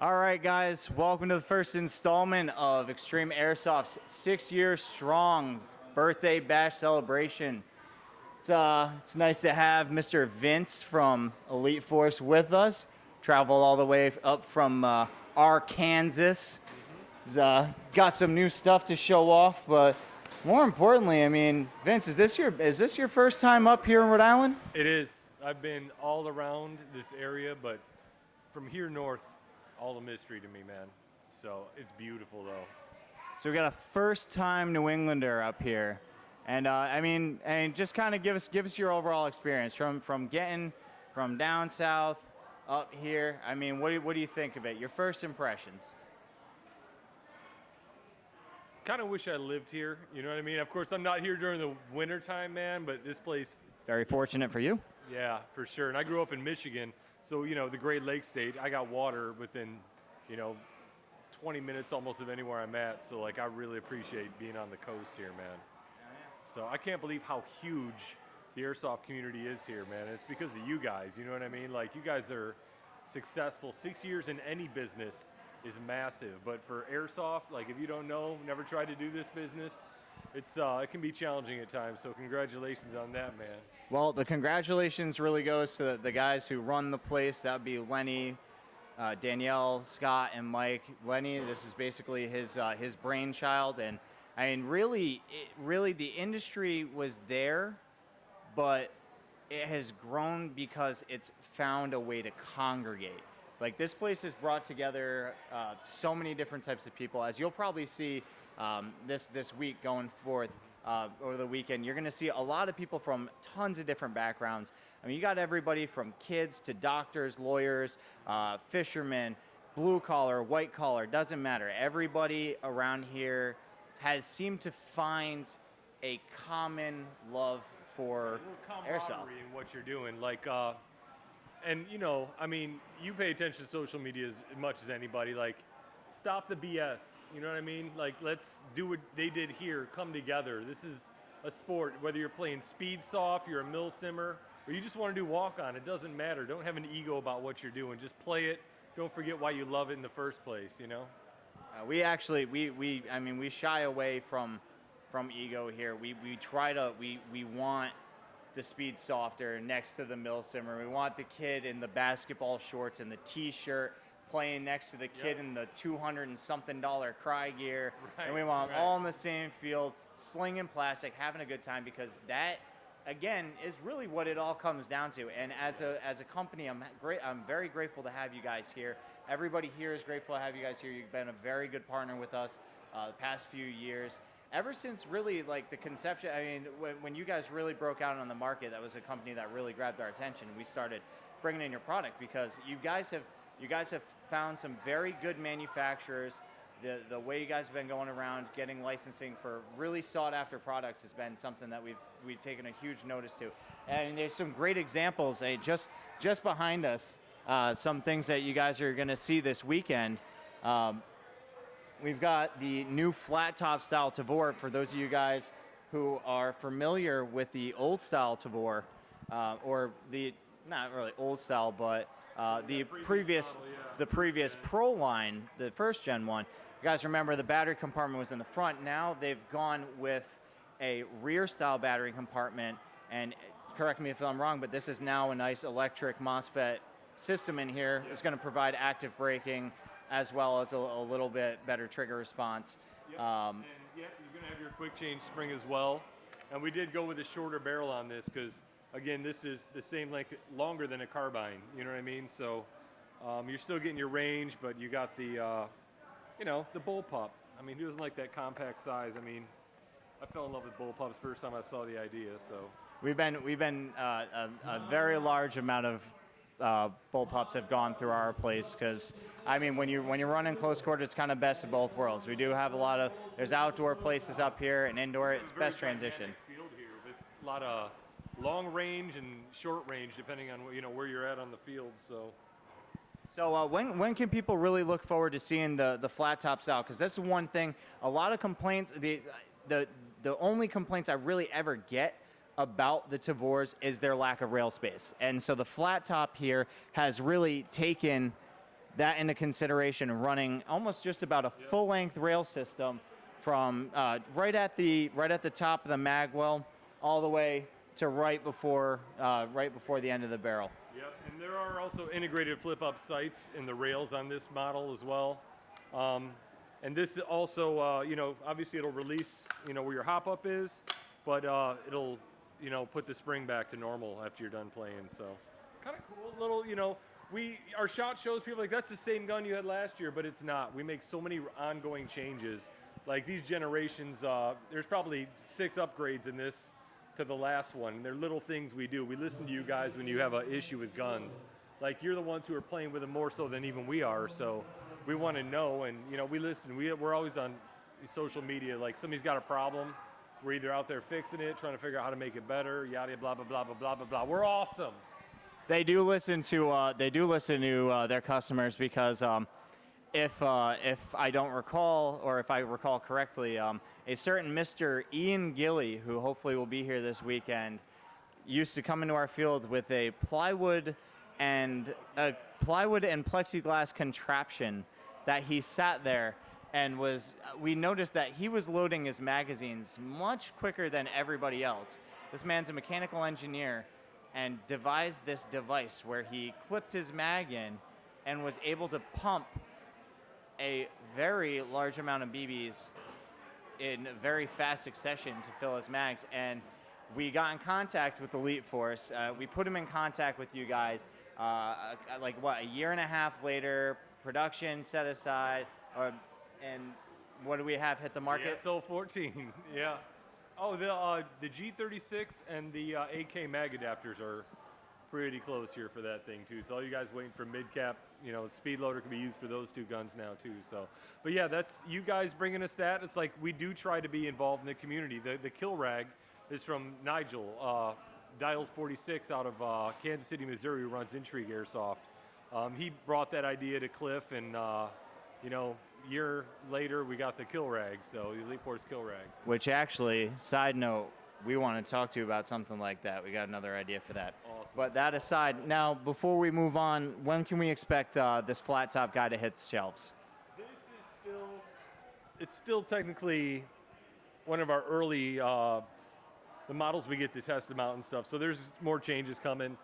All right, guys, welcome to the first installment of Extreme Airsoft's 6-year strong birthday bash celebration. It's nice to have Mr. Vince from Elite Force with us. Traveled all the way up from Arkansas. He's got some new stuff to show off, but more importantly, I mean, Vince, is this your first time up here in Rhode Island? It is. I've been all around this area, but from here north, all a mystery to me, man. So it's beautiful, though. So we got a first-time New Englander up here, and I mean, and just kind of give us your overall experience from getting from down south up here. I mean, what do you think of it? Your first impressions? Kind of wish I lived here. You know what I mean? Of course, I'm not here during the winter time, man. But this place, Very fortunate for you. yeah, for sure. And I grew up in Michigan, so the Great Lakes state. I got water within, you know, 20 minutes almost of anywhere I'm at. So like, I really appreciate being on the coast here, man. So I can't believe how huge the airsoft community is here, man. It's because of you guys, you know what I mean? Like, you guys are successful. 6 years in any business is massive, but for airsoft, like, if you don't know, never tried to do this business, it can be challenging at times. So congratulations on that, man. Well, the congratulations really goes to the guys who run the place. That would be Lenny, Danielle, Scott, and Mike. Lenny, this is basically his brainchild, and I mean, really the industry was there, but it has grown because it's found a way to congregate. Like, this place has brought together so many different types of people. As you'll probably see this week going forth over the weekend, you're going to see a lot of people from tons of different backgrounds. I mean, you got everybody from kids to doctors, lawyers, fishermen, blue collar, white collar, doesn't matter. Everybody around here has seemed to find a common love for airsoft. Camaraderie in what you're doing, like, and I mean, you pay attention to social media as much as anybody. Like, stop the BS. You know what I mean? Like, let's do what they did here. Come together. This is a sport. Whether you're playing speed soft, you're a mill simmer, or you just want to do walk on, it doesn't matter. Don't have an ego about what you're doing. Just play it. Don't forget why you love it in the first place. We actually we shy away from ego here. We want the speed softer next to the mill simmer. We want the kid in the basketball shorts and the t-shirt playing next to the kid in the $200 and something cry gear. Right, And we want them right. all in the same field, slinging plastic, having a good time, because that, again, is really what it all comes down to. And as a company, I'm very grateful to have you guys here. Everybody here is grateful to have you guys here. You've been a very good partner with us the past few years. Ever since really, like, the conception, I mean, when you guys really broke out on the market, that was a company that really grabbed our attention. We started bringing in your product because you guys have found some very good manufacturers. The way you guys have been going around getting licensing for really sought after products has been something that we've taken a huge notice to. And there's some great examples. Just behind us, some things that you guys are going to see this weekend. We've got the new flat top style Tavor. For those of you guys who are familiar with the old style Tavor, or the, not really old style, but the previous Pro line, the first gen one. You guys remember the battery compartment was in the front. Now they've gone with a rear style battery compartment, and correct me if I'm wrong, but this is now a nice electric MOSFET system in here. It's going to provide active braking, as well as a little bit better trigger response. Yep. And you're going to have your quick change spring as well. And we did go with a shorter barrel on this because, again, this is the same length, longer than a carbine. You know what I mean? So you're still getting your range, but you got the, the bullpup. I mean, who doesn't like that compact size? I mean, I fell in love with bullpups first time I saw the idea. So we've been a very large amount of bullpups have gone through our place, because I mean, when you're running close quarters, it's kind of best of both worlds. We do have there's outdoor places up here and indoor. It's best transition. Field here with a lot of long range and short range, depending on where you're at on the field. So when can people really look forward to seeing the flat top style? Because that's the one thing. A lot of complaints. The only complaints I really ever get about the Tavors is their lack of rail space. And so the flat top here has really taken that into consideration, running almost just about a full-length rail system from right at the top of the mag well all the way to right before the end of the barrel. Yep, and there are also integrated flip-up sights in the rails on this model as well. And this also, you know, obviously it'll release, you know, where your hop-up is, but it'll, you know, put the spring back to normal after you're done playing. So, kind of cool little, you know, our shot shows people like, that's the same gun you had last year, but it's not. We make so many ongoing changes. Like these generations, there's probably 6 upgrades in this to the last one. And they're little things we do. We listen to you guys when you have an issue with guns. Like you're the ones who are playing with them more so than even we are. So we want to know, and you know, we listen. We're always on social media. Like somebody's got a problem, we're either out there fixing it, trying to figure out how to make it better, yada blah blah blah blah blah blah blah. We're awesome. They do listen to their customers because if I don't recall, or if I recall correctly, a certain Mr. Ian Gilly, who hopefully will be here this weekend, used to come into our field with a plywood and plexiglass contraption that he sat there and we noticed that he was loading his magazines much quicker than everybody else. This man's a mechanical engineer and devised this device where he clipped his mag in and was able to pump a very large amount of BBs in very fast succession to fill his mags. And we got in contact with Elite Force. We put him in contact with you guys. A year and a half later, production set aside, and what do we have hit the market? The SO14, yeah. Oh, the G36 and the AK mag adapters are pretty close here for that thing too. So all you guys waiting for mid-cap, you know, speed loader can be used for those 2 guns now too. So, but yeah, that's you guys bringing us that. It's like we do try to be involved in the community. The kill rag is from Nigel, Dials 46 out of Kansas City, Missouri, who runs Intrigue Airsoft. He brought that idea to Cliff, and you know, year later we got the kill rag, so the Elite Force kill rag. Which actually, side note, we want to talk to you about something like that. We got another idea for that. Awesome. But that aside, now before we move on, when can we expect this flat top guy to hit shelves? This is it's still technically one of our early, the models we get to test them out and stuff. So there's more changes coming.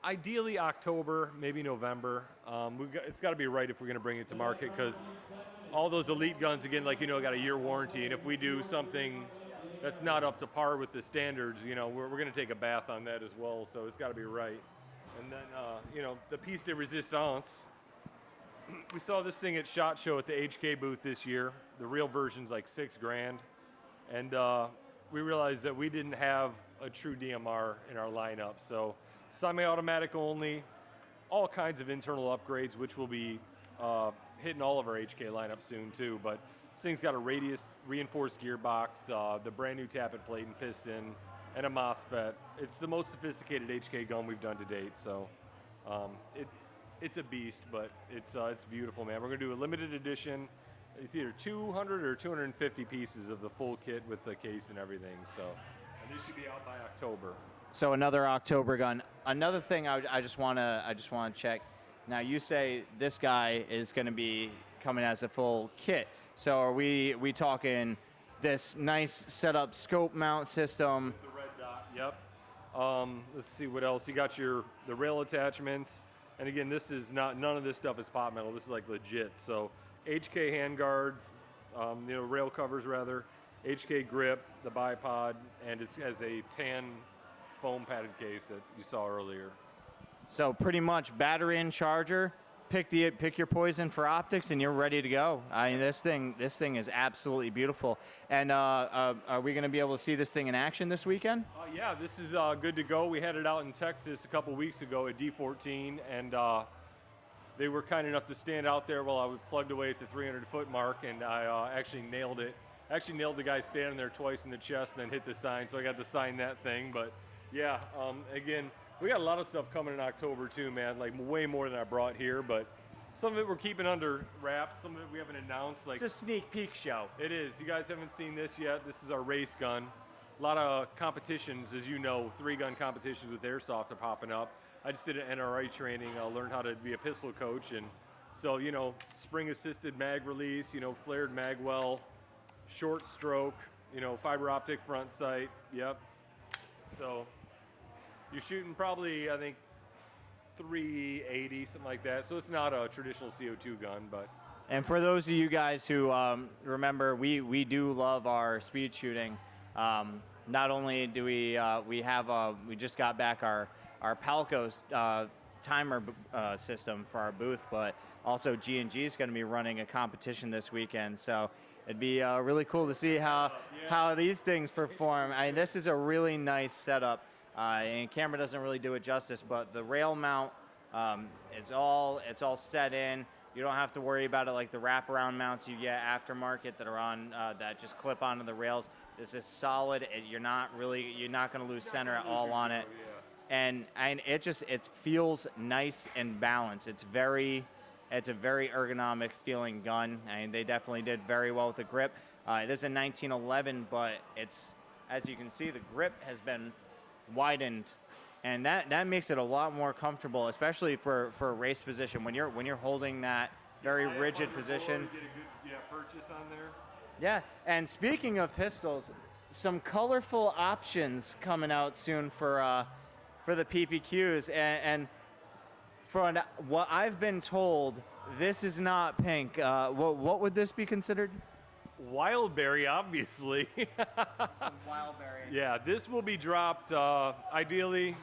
Ideally October, maybe November. It's got to be right if we're going to bring it to market, because all those Elite guns, again, like you know, got a year warranty, and if we do something that's not up to par with the standards, you know, we're going to take a bath on that as well. So it's got to be right. And then, you know, the piece de resistance. We saw this thing at SHOT Show at the HK booth this year. The real version's like $6,000, and we realized that we didn't have a true DMR in our lineup. So semi-automatic only, all kinds of internal upgrades, which will be hitting all of our HK lineup soon too. But this thing's got a radius reinforced gearbox, the brand new tappet plate and piston, and a MOSFET. It's the most sophisticated HK gun we've done to date. So it's a beast, but it's beautiful, man. We're gonna do a limited edition. It's either 200 or 250 pieces of the full kit with the case and everything. So, and this should be out by October. So another October gun. Another thing I just want to check. Now you say this guy is going to be coming as a full kit. So are we talking this nice setup scope mount system? With the red dot. Yep. Let's see what else. You got the rail attachments, and again, this is none of this stuff is pot metal. This is like legit. So HK handguards, you know, rail covers rather, HK grip, the bipod, and it has a tan foam padded case that you saw earlier. So pretty much battery and charger. Pick your poison for optics, and you're ready to go. I mean, this thing is absolutely beautiful. And are we going to be able to see this thing in action this weekend? Yeah, this is good to go. We had it out in Texas a couple weeks ago at D14, and they were kind enough to stand out there while I was plugged away at the 300-foot mark, and I actually nailed it. Actually nailed the guy standing there twice in the chest and then hit the sign, so I got to sign that thing. But yeah, again, we got a lot of stuff coming in October too, man, like way more than I brought here, but some of it we're keeping under wraps, some of it we haven't announced. Like, it's a sneak peek show. It is. You guys haven't seen this yet. This is our race gun. A lot of competitions, as you know, 3-gun competitions with Airsoft are popping up. I just did an NRA training, learned how to be a pistol coach, and so, you know, spring-assisted mag release, you know, flared mag well, short stroke, you know, fiber optic front sight, yep. So you're shooting probably, I think, 380, something like that. So it's not a traditional CO2 gun, but. And for those of you guys who remember, we do love our speed shooting. Not only do we just got back our Palco's timer system for our booth, but also G&G is going to be running a competition this weekend. So it'd be really cool to see how these things perform. I mean, this is a really nice setup, and camera doesn't really do it justice. But the rail mount, it's all set in. You don't have to worry about it like the wraparound mounts you get aftermarket that are on that just clip onto the rails. This is solid. You're not going to lose center at all on it. And it feels nice and balanced. It's a very ergonomic feeling gun. I mean, they definitely did very well with the grip. It is a 1911, but it's, as you can see, the grip has been widened, and that makes it a lot more comfortable, especially for a race position when you're holding that very rigid position. Get a good purchase on there. Yeah, and speaking of pistols, some colorful options coming out soon for the PPQs, and from what I've been told, this is not pink. What would this be considered? Wildberry, obviously. Some wildberry. Yeah, this will be dropped ideally,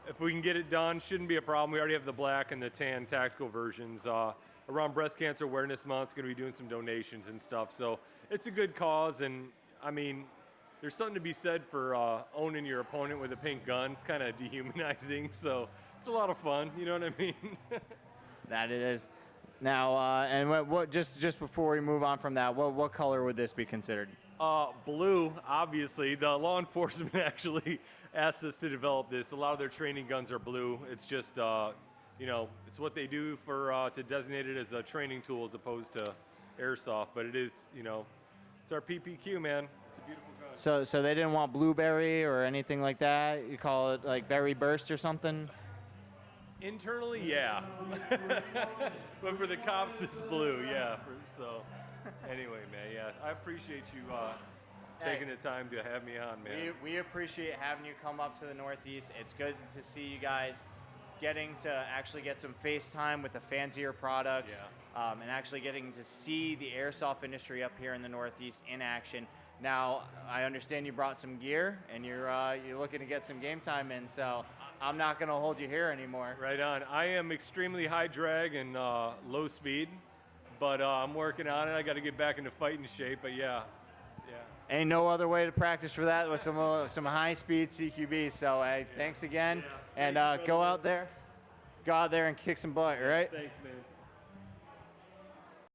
if we can get it done, shouldn't be a problem. We already have the black and the tan tactical versions. Around Breast Cancer Awareness Month, going to be doing some donations and stuff. So it's a good cause, and I mean, there's something to be said for owning your opponent with a pink gun. It's kind of dehumanizing, so it's a lot of fun. You know what I mean? That it is. Now, and what just before we move on from that, what color would this be considered? Blue, obviously. The law enforcement actually asked us to develop this. A lot of their training guns are blue. It's just, you know, it's what they do for to designate it as a training tool as opposed to airsoft. But it is, you know, it's our PPQ, man. It's a beautiful gun. So they didn't want blueberry or anything like that? You call it like berry burst or something? Internally, yeah. But for the cops, it's blue, yeah. So, anyway, man, yeah. I appreciate you taking the time to have me on, man. We appreciate having you come up to the Northeast. It's good to see you guys getting to actually get some face time with the fancier products, and actually getting to see the airsoft industry up here in the Northeast in action. Now, I understand you brought some gear, and you're looking to get some game time in, so I'm not going to hold you here anymore. Right on. I am extremely high drag and low speed, but I'm working on it. I got to get back into fighting shape, but yeah. Ain't no other way to practice for that with some high speed CQB. So hey, thanks again, and go out there and kick some butt, all right? Thanks, man.